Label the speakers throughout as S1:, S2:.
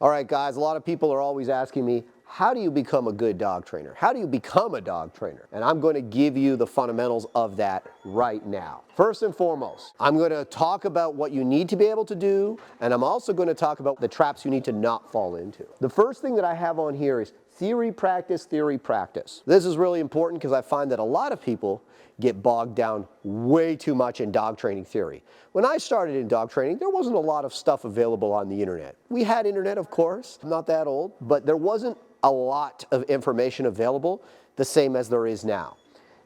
S1: All right, guys, a lot of people are always asking me, how do you become a good dog trainer? How do you become a dog trainer? And I'm going to give you the fundamentals of that right now. First and foremost, I'm going to talk about what you need to be able to do, and I'm also going to talk about the traps you need to not fall into. The first thing that I have on here is theory, practice, theory, practice. This is really important because I find that a lot of people get bogged down way too much in dog training theory. When I started in dog training, there wasn't a lot of stuff available on the internet. We had internet, of course, I'm not that old, but there wasn't a lot of information available the same as there is now.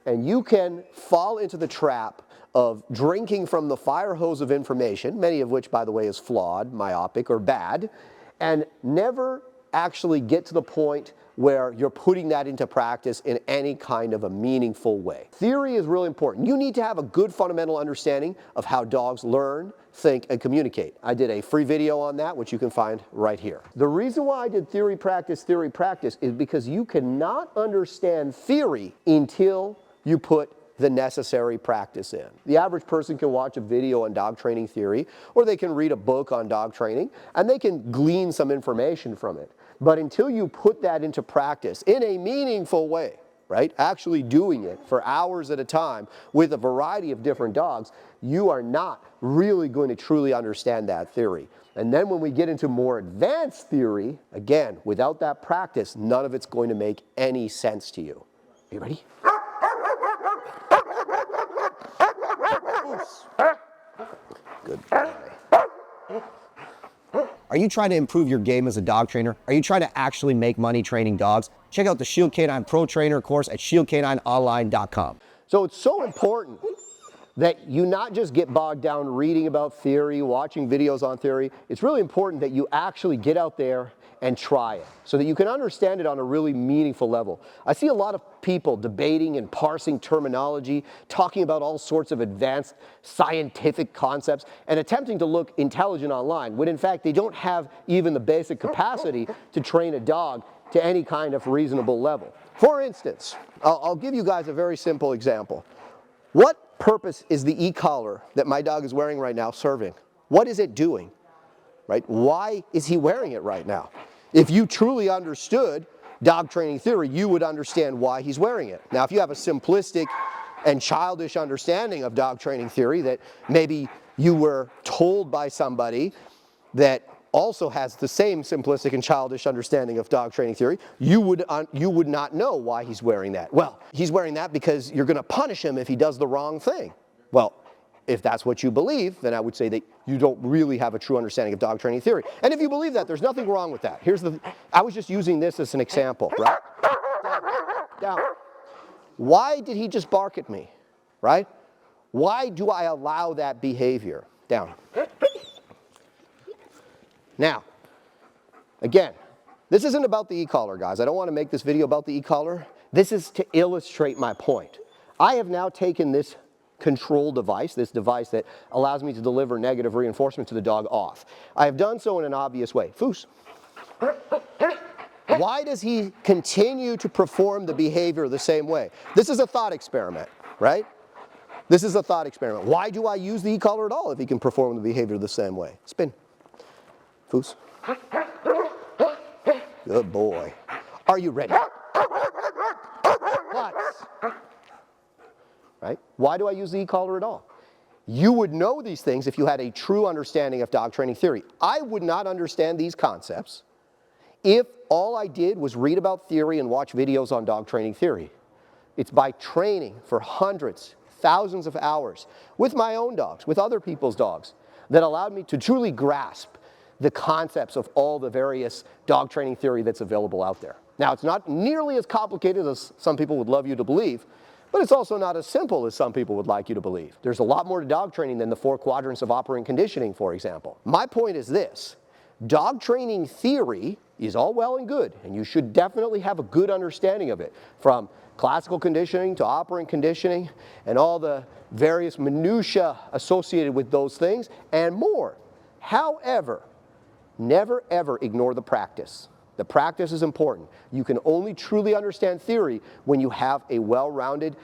S1: And you can fall into the trap of drinking from the fire hose of information, many of which, by the way, is flawed, myopic, or bad, and never actually get to the point where you're putting that into practice in any kind of a meaningful way. Theory is really important. You need to have a good fundamental understanding of how dogs learn, think, and communicate. I did a free video on that, which you can find right here. The reason why I did theory, practice is because you cannot understand theory until you put the necessary practice in. The average person can watch a video on dog training theory, or they can read a book on dog training, and they can glean some information from it. But until you put that into practice in a meaningful way, right, actually doing it for hours at a time with a variety of different dogs, you are not really going to truly understand that theory. And then when we get into more advanced theory, again, without that practice, none of it's going to make any sense to you. Are you ready? Good boy.
S2: Are you trying to improve your game as a dog trainer? Are you trying to actually make money training dogs? Check out the Shield Canine Pro Trainer course at shieldcanineonline.com.
S1: So it's so important that you not just get bogged down reading about theory, watching videos on theory. It's really important that you actually get out there and try it so that you can understand it on a really meaningful level. I see a lot of people debating and parsing terminology, talking about all sorts of advanced scientific concepts and attempting to look intelligent online, when in fact they don't have even the basic capacity to train a dog to any kind of reasonable level. For instance, I'll give you guys a very simple example. What purpose is the e-collar that my dog is wearing right now serving? What is it doing? Right? Why is he wearing it right now? If you truly understood dog training theory, you would understand why he's wearing it. Now, if you have a simplistic and childish understanding of dog training theory that maybe you were told by somebody that also has the same simplistic and childish understanding of dog training theory, you would not know why he's wearing that. Well, he's wearing that because you're going to punish him if he does the wrong thing. Well, if that's what you believe, then I would say that you don't really have a true understanding of dog training theory. And if you believe that, there's nothing wrong with that. I was just using this as an example, right? Down. Why did he just bark at me, right? Why do I allow that behavior? Down. Now, again, this isn't about the e-collar, guys. I don't want to make this video about the e-collar. This is to illustrate my point. I have now taken this control device, this device that allows me to deliver negative reinforcement to the dog, off. I have done so in an obvious way. Foos. Why does he continue to perform the behavior the same way? This is a thought experiment, right? This is a thought experiment. Why do I use the e-collar at all if he can perform the behavior the same way? Spin. Foos. Good boy. Are you ready? Lots. Right? Why do I use the e-collar at all? You would know these things if you had a true understanding of dog training theory. I would not understand these concepts if all I did was read about theory and watch videos on dog training theory. It's by training for hundreds, thousands of hours with my own dogs, with other people's dogs, that allowed me to truly grasp the concepts of all the various dog training theory that's available out there. Now, it's not nearly as complicated as some people would love you to believe, but it's also not as simple as some people would like you to believe. There's a lot more to dog training than the 4 quadrants of operant conditioning, for example. My point is this: dog training theory is all well and good, and you should definitely have a good understanding of it, from classical conditioning to operant conditioning and all the various minutiae associated with those things and more. However, never ever ignore the practice. The practice is important. You can only truly understand theory when you have a well-rounded,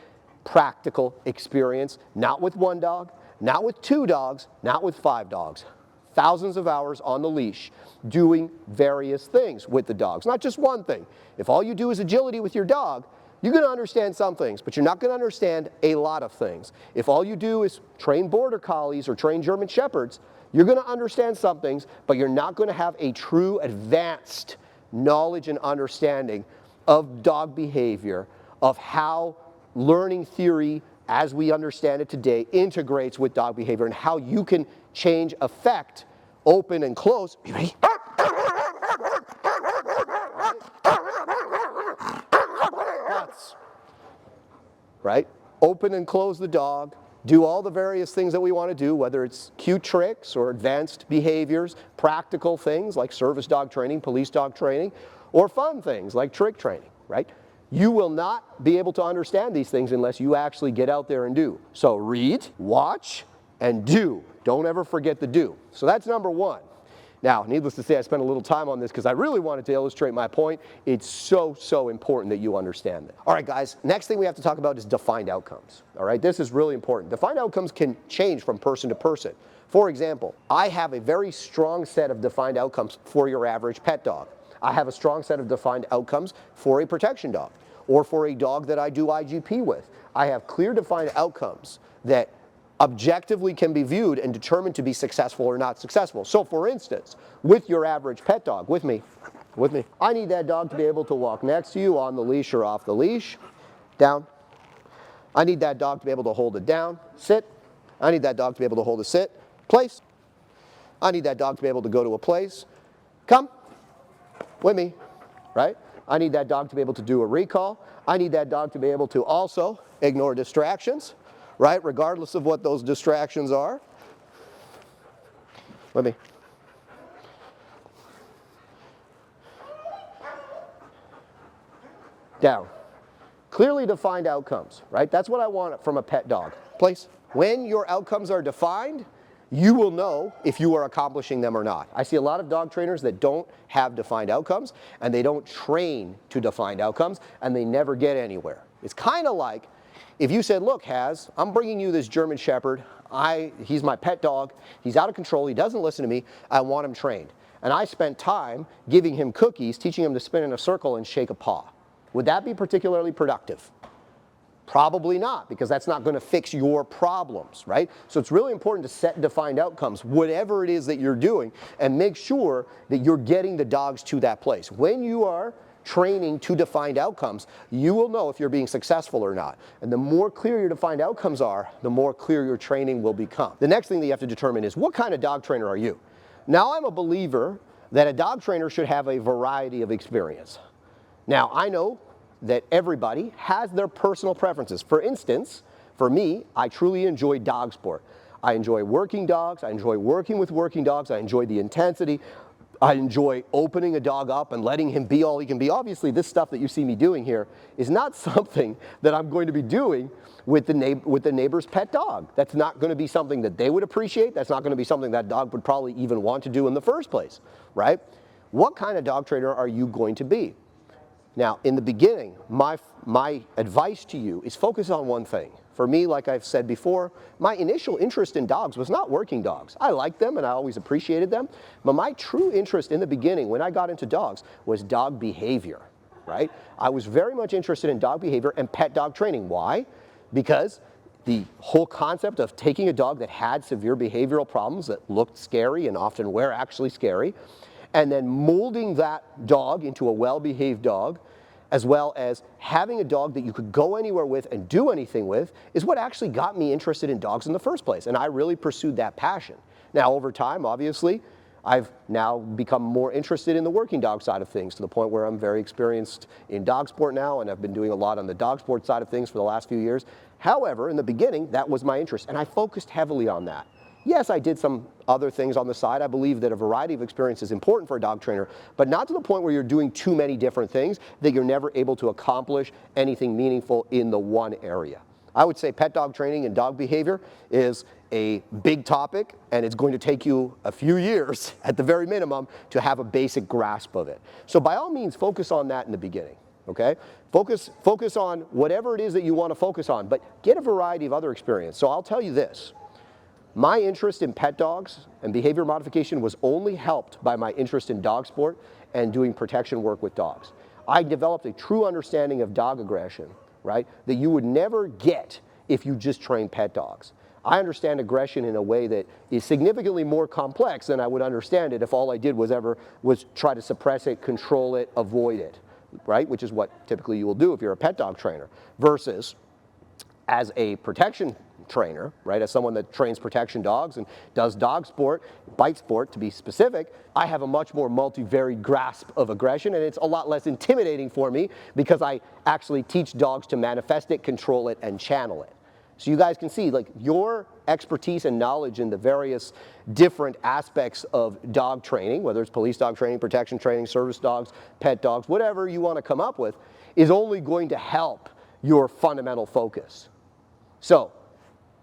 S1: practical experience, not with 1 dog, not with 2 dogs, not with 5 dogs. thousands of hours on the leash doing various things with the dogs, not just one thing. If all you do is agility with your dog, you're going to understand some things, but you're not going to understand a lot of things. If all you do is train border collies or train German shepherds, you're going to understand some things, but you're not going to have a true advanced knowledge and understanding of dog behavior, of how learning theory as we understand it today integrates with dog behavior, and how you can change effect, open and close. You ready? Right? Open and close the dog, do all the various things that we want to do, whether it's cute tricks or advanced behaviors, practical things like service dog training, police dog training, or fun things like trick training, right? You will not be able to understand these things unless you actually get out there and do. So read, watch, and do. Don't ever forget the do. So that's number one. Now, needless to say, I spent a little time on this because I really wanted to illustrate my point. It's so important that you understand that. All right, guys, next thing we have to talk about is defined outcomes. All right, this is really important. Defined outcomes can change from person to person. For example, I have a very strong set of defined outcomes for your average pet dog. I have a strong set of defined outcomes for a protection dog or for a dog that I do IGP with. I have clear defined outcomes that objectively can be viewed and determined to be successful or not successful. So for instance, with your average pet dog, with me, I need that dog to be able to walk next to you on the leash or off the leash, down. I need that dog to be able to hold it down, sit. I need that dog to be able to hold a sit, place. I need that dog to be able to go to a place, come, with me, right? I need that dog to be able to do a recall. I need that dog to be able to also ignore distractions, right, regardless of what those distractions are. Let me. Down. Clearly defined outcomes, right? That's what I want from a pet dog. Place. When your outcomes are defined, you will know if you are accomplishing them or not. I see a lot of dog trainers that don't have defined outcomes, and they don't train to defined outcomes, and they never get anywhere. It's kind of like if you said, look, Haz, I'm bringing you this German Shepherd. He's my pet dog. He's out of control. He doesn't listen to me. I want him trained. And I spent time giving him cookies, teaching him to spin in a circle and shake a paw. Would that be particularly productive? Probably not, because that's not going to fix your problems, right? So it's really important to set defined outcomes, whatever it is that you're doing, and make sure that you're getting the dogs to that place. When you are training to defined outcomes, you will know if you're being successful or not. And the more clear your defined outcomes are, the more clear your training will become. The next thing that you have to determine is, what kind of dog trainer are you? Now, I'm a believer that a dog trainer should have a variety of experience. Now, I know that everybody has their personal preferences. For instance, for me, I truly enjoy dog sport. I enjoy working dogs, I enjoy working with working dogs, I enjoy the intensity, I enjoy opening a dog up and letting him be all he can be. Obviously, this stuff that you see me doing here is not something that I'm going to be doing with the neighbor's pet dog. That's not going to be something that they would appreciate. That's not going to be something that dog would probably even want to do in the first place, right? What kind of dog trainer are you going to be? Now, in the beginning, my advice to you is focus on one thing. For me, like I've said before, my initial interest in dogs was not working dogs. I liked them and I always appreciated them, but my true interest in the beginning when I got into dogs was dog behavior, right? I was very much interested in dog behavior and pet dog training. Why? Because the whole concept of taking a dog that had severe behavioral problems that looked scary and often were actually scary, and then molding that dog into a well-behaved dog, as well as having a dog that you could go anywhere with and do anything with, is what actually got me interested in dogs in the first place. And I really pursued that passion. Now, over time, obviously, I've now become more interested in the working dog side of things, to the point where I'm very experienced in dog sport now, and I've been doing a lot on the dog sport side of things for the last few years. However, in the beginning, that was my interest, and I focused heavily on that. Yes, I did some other things on the side. I believe that a variety of experience is important for a dog trainer, but not to the point where you're doing too many different things that you're never able to accomplish anything meaningful in the one area. I would say pet dog training and dog behavior is a big topic, and it's going to take you a few years at the very minimum to have a basic grasp of it. So by all means, focus on that in the beginning. Okay? Focus on whatever it is that you want to focus on, but get a variety of other experience. So I'll tell you this. My interest in pet dogs and behavior modification was only helped by my interest in dog sport and doing protection work with dogs. I developed a true understanding of dog aggression, right, that you would never get if you just train pet dogs. I understand aggression in a way that is significantly more complex than I would understand it if all I did was try to suppress it, control it, avoid it, right? Which is what typically you will do if you're a pet dog trainer. Versus as a protection trainer, right, as someone that trains protection dogs and does dog sport, bite sport to be specific, I have a much more multivariate grasp of aggression, and it's a lot less intimidating for me because I actually teach dogs to manifest it, control it, and channel it. So you guys can see, like, your expertise and knowledge in the various different aspects of dog training, whether it's police dog training, protection training, service dogs, pet dogs, whatever you want to come up with, is only going to help your fundamental focus. So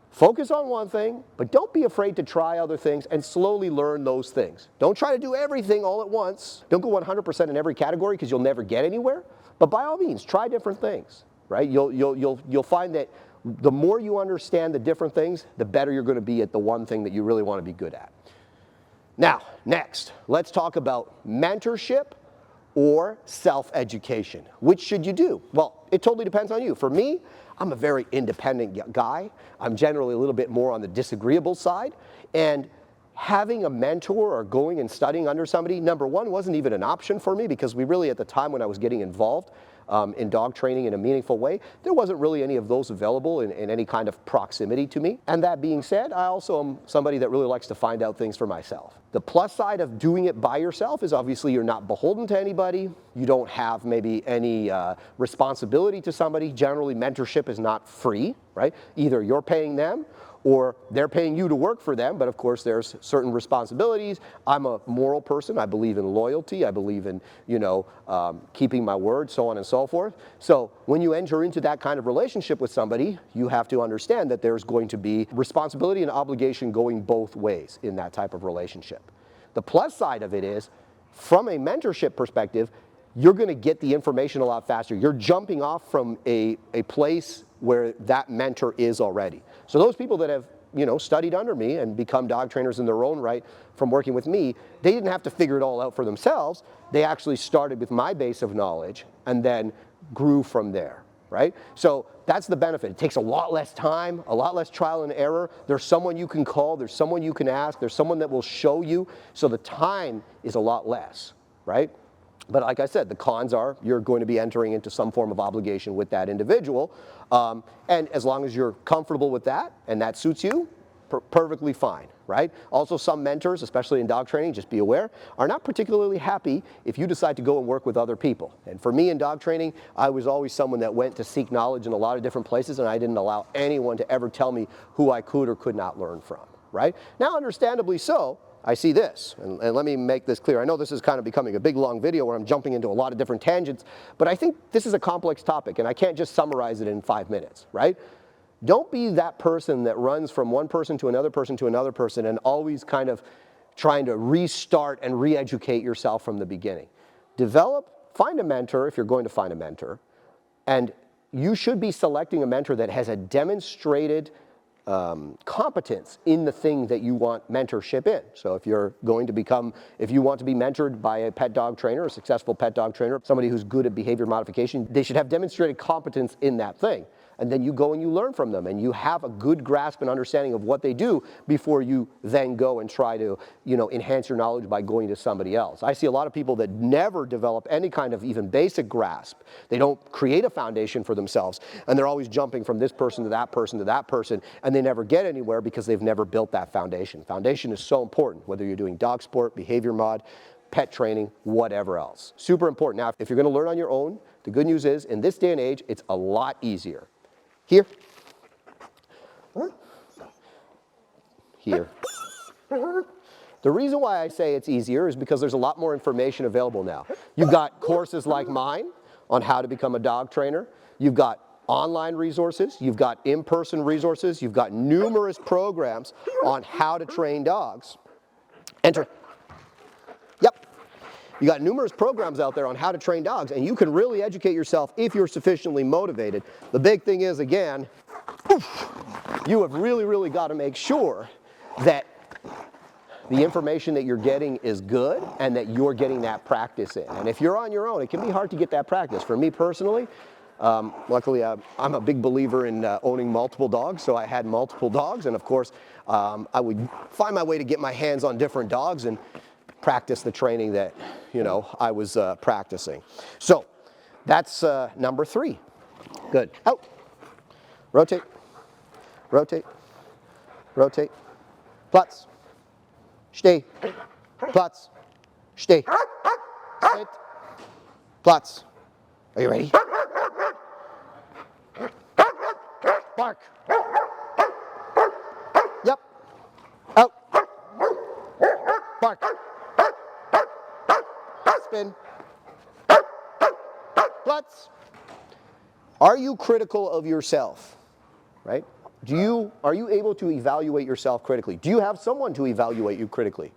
S1: focus on one thing, but don't be afraid to try other things and slowly learn those things. Don't try to do everything all at once. Don't go 100% in every category because you'll never get anywhere. But by all means, try different things, right? You'll find that the more you understand the different things, the better you're going to be at the one thing that you really want to be good at. Now, next, let's talk about mentorship or self-education. Which should you do? Well, it totally depends on you. For me, I'm a very independent guy. I'm generally a little bit more on the disagreeable side. And having a mentor or going and studying under somebody, number one, wasn't even an option for me because we really, at the time when I was getting involved in dog training in a meaningful way, there wasn't really any of those available in any kind of proximity to me. And that being said, I also am somebody that really likes to find out things for myself. The plus side of doing it by yourself is obviously you're not beholden to anybody. You don't have maybe any responsibility to somebody. Generally, mentorship is not free, right? Either you're paying them or they're paying you to work for them, but of course there's certain responsibilities. I'm a moral person. I believe in loyalty. I believe in, keeping my word, so on and so forth. So when you enter into that kind of relationship with somebody, you have to understand that there's going to be responsibility and obligation going both ways in that type of relationship. The plus side of it is, from a mentorship perspective, you're going to get the information a lot faster. You're jumping off from a place where that mentor is already. So those people that have, studied under me and become dog trainers in their own right from working with me, they didn't have to figure it all out for themselves. They actually started with my base of knowledge and then grew from there, right? So that's the benefit. It takes a lot less time, a lot less trial and error. There's someone you can call, there's someone you can ask, there's someone that will show you. So the time is a lot less, right? But like I said, the cons are you're going to be entering into some form of obligation with that individual. And as long as you're comfortable with that and that suits you, perfectly fine, right? Also, some mentors, especially in dog training, just be aware, are not particularly happy if you decide to go and work with other people. And for me in dog training, I was always someone that went to seek knowledge in a lot of different places, and I didn't allow anyone to ever tell me who I could or could not learn from, right? Now, understandably so, I see this, and let me make this clear. I know this is kind of becoming a big long video where I'm jumping into a lot of different tangents, but I think this is a complex topic and I can't just summarize it in 5 minutes, right? Don't be that person that runs from one person to another person to another person and always kind of trying to restart and re-educate yourself from the beginning. Find a mentor if you're going to find a mentor, and you should be selecting a mentor that has a demonstrated competence in the thing that you want mentorship in. So if you want to be mentored by a pet dog trainer, a successful pet dog trainer, somebody who's good at behavior modification, they should have demonstrated competence in that thing. And then you go and you learn from them and you have a good grasp and understanding of what they do before you then go and try to, enhance your knowledge by going to somebody else. I see a lot of people that never develop any kind of even basic grasp. They don't create a foundation for themselves, and they're always jumping from this person to that person to that person, and they never get anywhere because they've never built that foundation. Foundation is so important, whether you're doing dog sport, behavior mod, pet training, whatever else. Super important. Now, if you're going to learn on your own, the good news is, in this day and age, it's a lot easier. Here. Here. The reason why I say it's easier is because there's a lot more information available now. You've got courses like mine on how to become a dog trainer. You've got online resources. You've got in-person resources. You've got numerous programs on how to train dogs. Enter. Yep. You got numerous programs out there on how to train dogs, and you can really educate yourself if you're sufficiently motivated. The big thing is, again, you have really, really got to make sure that the information that you're getting is good and that you're getting that practice in. And if you're on your own, it can be hard to get that practice. For me personally, luckily I'm a big believer in owning multiple dogs, so I had multiple dogs, and of course I would find my way to get my hands on different dogs and practice the training that, you know, I was practicing. So that's number 3. Good. Out. Rotate. Rotate. Rotate. Platz. Steh. Platz. Steh. Sit. Platz. Are you ready? Bark. Yep. Out. Bark. Spin. Platz. Are you critical of yourself? Right? Are you able to evaluate yourself critically? Do you have someone to evaluate you critically?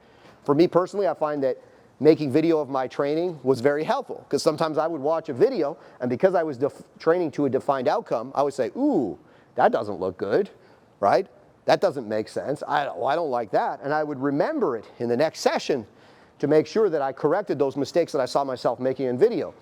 S1: For me personally, I find that making video of my training was very helpful, because sometimes I would watch a video, and because I was training to a defined outcome, I would say, ooh, that doesn't look good, right? That doesn't make sense. I don't like that. And I would remember it in the next session to make sure that I corrected those mistakes that I saw myself making in video.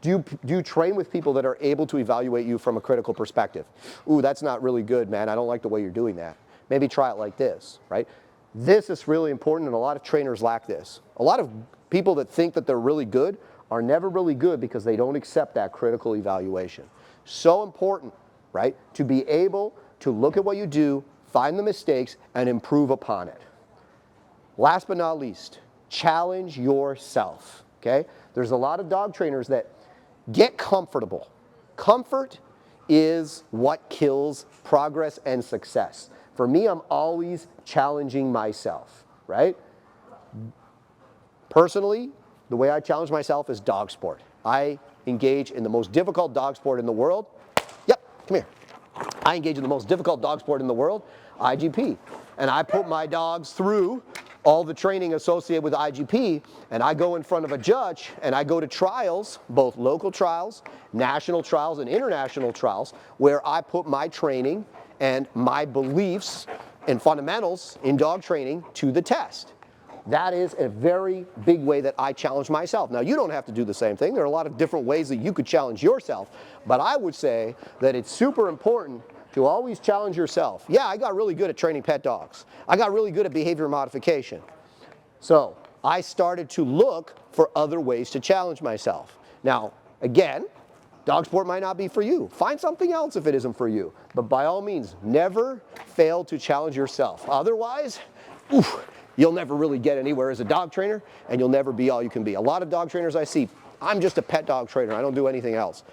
S1: Do you train with people that are able to evaluate you from a critical perspective? Ooh, that's not really good, man. I don't like the way you're doing that. Maybe try it like this, right? This is really important, and a lot of trainers lack this. A lot of people that think that they're really good are never really good because they don't accept that critical evaluation. So important, right, to be able to look at what you do, find the mistakes, and improve upon it. Last but not least, challenge yourself, okay? There's a lot of dog trainers that get comfortable. Comfort is what kills progress and success. For me, I'm always challenging myself, right? Personally, the way I challenge myself is dog sport. I engage in the most difficult dog sport in the world. Yep, come here. I engage in the most difficult dog sport in the world, IGP. And I put my dogs through all the training associated with IGP, and I go in front of a judge, and I go to trials, both local trials, national trials, and international trials, where I put my training and my beliefs and fundamentals in dog training to the test. That is a very big way that I challenge myself. Now, you don't have to do the same thing. There are a lot of different ways that you could challenge yourself, but I would say that it's super important to always challenge yourself. Yeah, I got really good at training pet dogs. I got really good at behavior modification. So I started to look for other ways to challenge myself. Now, again, dog sport might not be for you. Find something else if it isn't for you. But by all means, never fail to challenge yourself. Otherwise, you'll never really get anywhere as a dog trainer, and you'll never be all you can be. A lot of dog trainers I see, I'm just a pet dog trainer. I don't do anything else.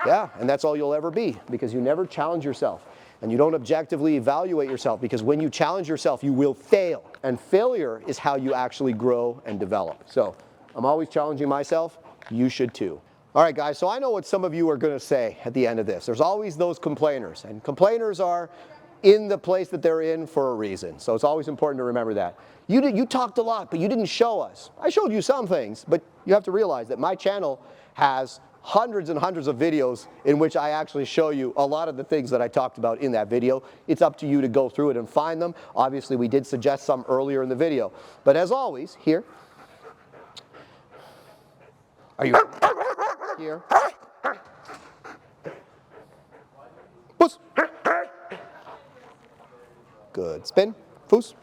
S1: Yeah, and that's all you'll ever be, because you never challenge yourself. And you don't objectively evaluate yourself, because when you challenge yourself, you will fail. And failure is how you actually grow and develop. So I'm always challenging myself. You should too. All right, guys, so I know what some of you are going to say at the end of this. There's always those complainers, and complainers are in the place that they're in for a reason. So it's always important to remember that. You talked a lot, but you didn't show us. I showed you some things, but you have to realize that my channel has hundreds and hundreds of videos in which I actually show you a lot of the things that I talked about in that video. It's up to you to go through it and find them. Obviously, we did suggest some earlier in the video. But as always, here. Are you here? Puss. Good. Spin. Foos.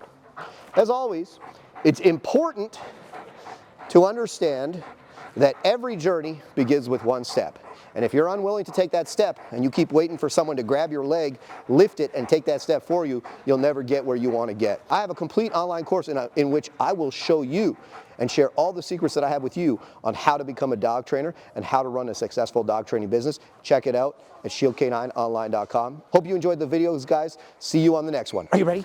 S1: As always, it's important to understand that every journey begins with one step. And if you're unwilling to take that step and you keep waiting for someone to grab your leg, lift it, and take that step for you, you'll never get where you want to get. I have a complete online course in which I will show you and share all the secrets that I have with you on how to become a dog trainer and how to run a successful dog training business. Check it out at shieldcanineonline.com. Hope you enjoyed the videos, guys. See you on the next one. Are you ready?